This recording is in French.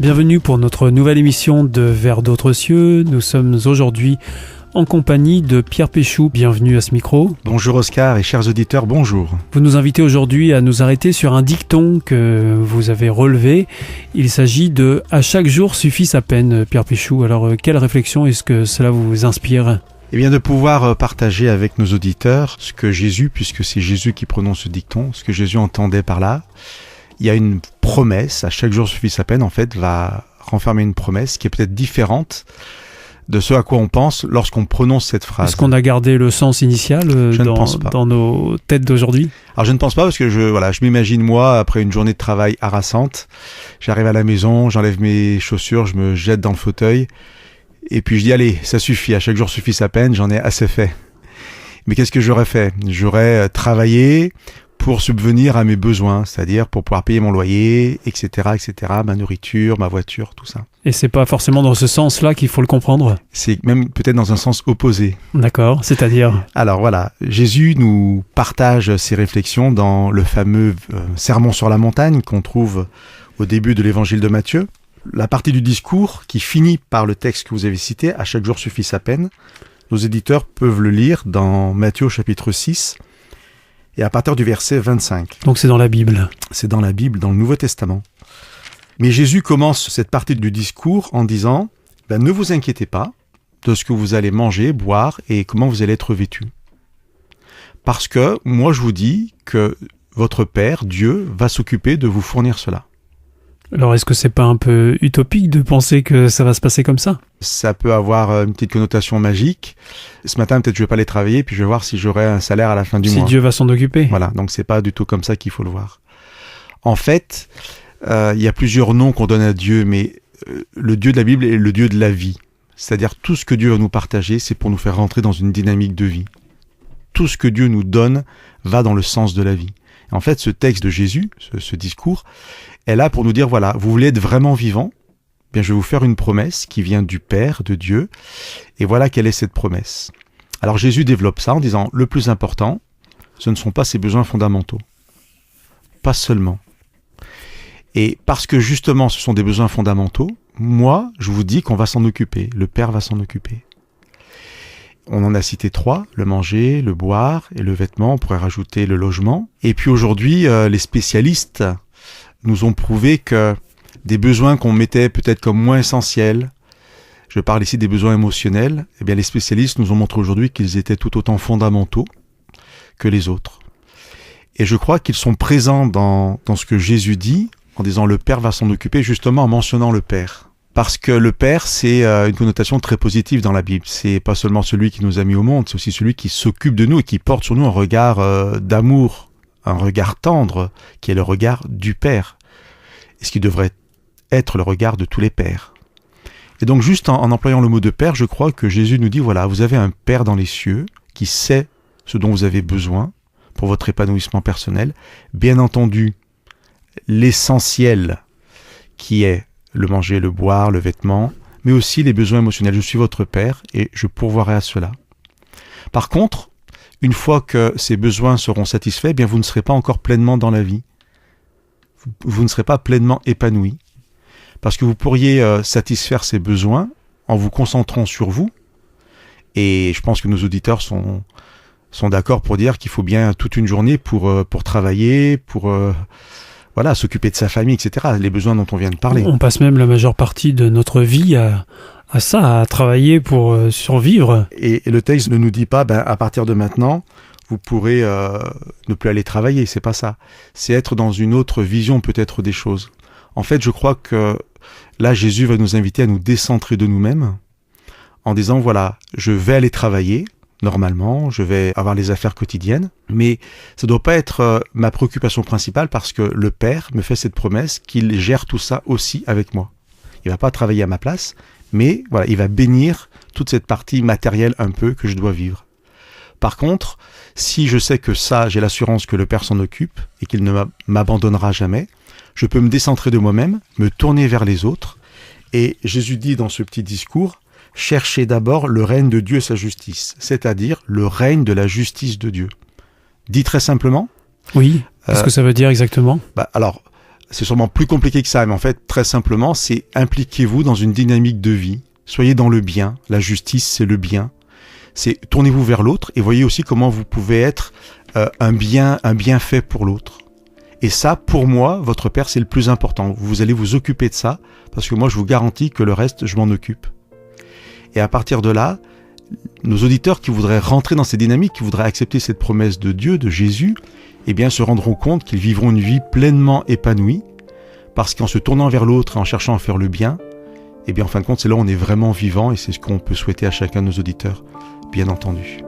bienvenue pour notre nouvelle émission de Vers d'autres cieux. Nous sommes aujourd'hui en compagnie de Pierre Péchou. Bienvenue à ce micro. Bonjour Oscar et chers auditeurs, bonjour. Vous nous invitez aujourd'hui à nous arrêter sur un dicton que vous avez relevé. Il s'agit de « À chaque jour suffit sa peine », Pierre Péchou. Alors, quelle réflexion est-ce que cela vous inspire ? Eh bien, de pouvoir partager avec nos auditeurs ce que Jésus, puisque c'est Jésus qui prononce ce dicton, ce que Jésus entendait par là. Il y a une promesse, à chaque jour suffit sa peine, en fait, va renfermer une promesse qui est peut-être différente de ce à quoi on pense lorsqu'on prononce cette phrase. Est-ce qu'on a gardé le sens initial dans nos têtes d'aujourd'hui ? Alors je ne pense pas parce que je m'imagine moi, après une journée de travail harassante, j'arrive à la maison, j'enlève mes chaussures, je me jette dans le fauteuil et puis je dis allez, ça suffit, à chaque jour suffit sa peine, j'en ai assez fait. Mais qu'est-ce que j'aurais fait ? J'aurais travaillé pour subvenir à mes besoins, c'est-à-dire pour pouvoir payer mon loyer, etc., ma nourriture, ma voiture, tout ça. Et c'est pas forcément dans ce sens-là qu'il faut le comprendre ? C'est même peut-être dans un sens opposé. D'accord, c'est-à-dire ? Alors voilà, Jésus nous partage ses réflexions dans le fameux sermon sur la montagne qu'on trouve au début de l'évangile de Matthieu. La partie du discours qui finit par le texte que vous avez cité, « À chaque jour suffit sa peine », nos éditeurs peuvent le lire dans Matthieu au chapitre 6, et à partir du verset 25. Donc c'est dans la Bible. C'est dans la Bible, dans le Nouveau Testament. Mais Jésus commence cette partie du discours en disant « Ne vous inquiétez pas de ce que vous allez manger, boire et comment vous allez être vêtus. Parce que moi je vous dis que votre Père, Dieu, va s'occuper de vous fournir cela. » Alors est-ce que c'est pas un peu utopique de penser que ça va se passer comme ça ? Ça peut avoir une petite connotation magique. Ce matin, peut-être je vais pas aller travailler, puis je vais voir si j'aurai un salaire à la fin du mois. Si Dieu va s'en occuper. Voilà, donc c'est pas du tout comme ça qu'il faut le voir. En fait, il y a plusieurs noms qu'on donne à Dieu, mais le Dieu de la Bible est le Dieu de la vie. C'est-à-dire tout ce que Dieu va nous partager, c'est pour nous faire rentrer dans une dynamique de vie. Tout ce que Dieu nous donne va dans le sens de la vie. Et en fait, ce texte de Jésus, ce discours, est là pour nous dire, voilà, vous voulez être vraiment vivant ? Bien, je vais vous faire une promesse qui vient du Père, de Dieu, et voilà quelle est cette promesse. Alors Jésus développe ça en disant, le plus important, ce ne sont pas ses besoins fondamentaux. Pas seulement. Et parce que justement ce sont des besoins fondamentaux, moi, je vous dis qu'on va s'en occuper, le Père va s'en occuper. On en a cité 3, le manger, le boire et le vêtement, on pourrait rajouter le logement. Et puis aujourd'hui, les spécialistes nous ont prouvé que des besoins qu'on mettait peut-être comme moins essentiels, je parle ici des besoins émotionnels, eh bien les spécialistes nous ont montré aujourd'hui qu'ils étaient tout autant fondamentaux que les autres. Et je crois qu'ils sont présents dans ce que Jésus dit, en disant le Père va s'en occuper, justement en mentionnant le Père. Parce que le Père, c'est une connotation très positive dans la Bible. C'est pas seulement celui qui nous a mis au monde, c'est aussi celui qui s'occupe de nous et qui porte sur nous un regard d'amour, un regard tendre, qui est le regard du Père. Et ce qui devrait être le regard de tous les pères. Et donc juste en employant le mot de Père, je crois que Jésus nous dit, voilà, vous avez un Père dans les cieux qui sait ce dont vous avez besoin pour votre épanouissement personnel. Bien entendu, l'essentiel qui est le manger, le boire, le vêtement, mais aussi les besoins émotionnels. Je suis votre Père et je pourvoirai à cela. Par contre, une fois que ces besoins seront satisfaits, eh bien vous ne serez pas encore pleinement dans la vie. Vous ne serez pas pleinement épanoui. Parce que vous pourriez satisfaire ces besoins en vous concentrant sur vous. Et je pense que nos auditeurs sont d'accord pour dire qu'il faut bien toute une journée pour travailler, pour s'occuper de sa famille, etc. Les besoins dont on vient de parler. On passe même la majeure partie de notre vie à ça, à travailler pour survivre. Et le texte ne nous dit pas, à partir de maintenant, vous pourrez ne plus aller travailler. C'est pas ça. C'est être dans une autre vision peut-être des choses. En fait, je crois que là, Jésus va nous inviter à nous décentrer de nous-mêmes en disant, voilà, je vais aller travailler, normalement, je vais avoir les affaires quotidiennes, mais ça ne doit pas être ma préoccupation principale parce que le Père me fait cette promesse qu'il gère tout ça aussi avec moi. Il ne va pas travailler à ma place, mais voilà, il va bénir toute cette partie matérielle un peu que je dois vivre. Par contre, si je sais que ça, j'ai l'assurance que le Père s'en occupe et qu'il ne m'abandonnera jamais, je peux me décentrer de moi-même, me tourner vers les autres. Et Jésus dit dans ce petit discours, « Cherchez d'abord le règne de Dieu et sa justice », c'est-à-dire le règne de la justice de Dieu. Dit très simplement. Oui, qu'est-ce que ça veut dire exactement ? Alors, c'est sûrement plus compliqué que ça, mais en fait, très simplement, c'est impliquez-vous dans une dynamique de vie. Soyez dans le bien. La justice, c'est le bien. C'est tournez-vous vers l'autre et voyez aussi comment vous pouvez être un bienfait pour l'autre. Et ça, pour moi, votre Père, c'est le plus important. Vous allez vous occuper de ça, parce que moi, je vous garantis que le reste, je m'en occupe. Et à partir de là, nos auditeurs qui voudraient rentrer dans ces dynamiques, qui voudraient accepter cette promesse de Dieu, de Jésus, eh bien, se rendront compte qu'ils vivront une vie pleinement épanouie, parce qu'en se tournant vers l'autre et en cherchant à faire le bien, eh bien, en fin de compte, c'est là où on est vraiment vivant, et c'est ce qu'on peut souhaiter à chacun de nos auditeurs, bien entendu.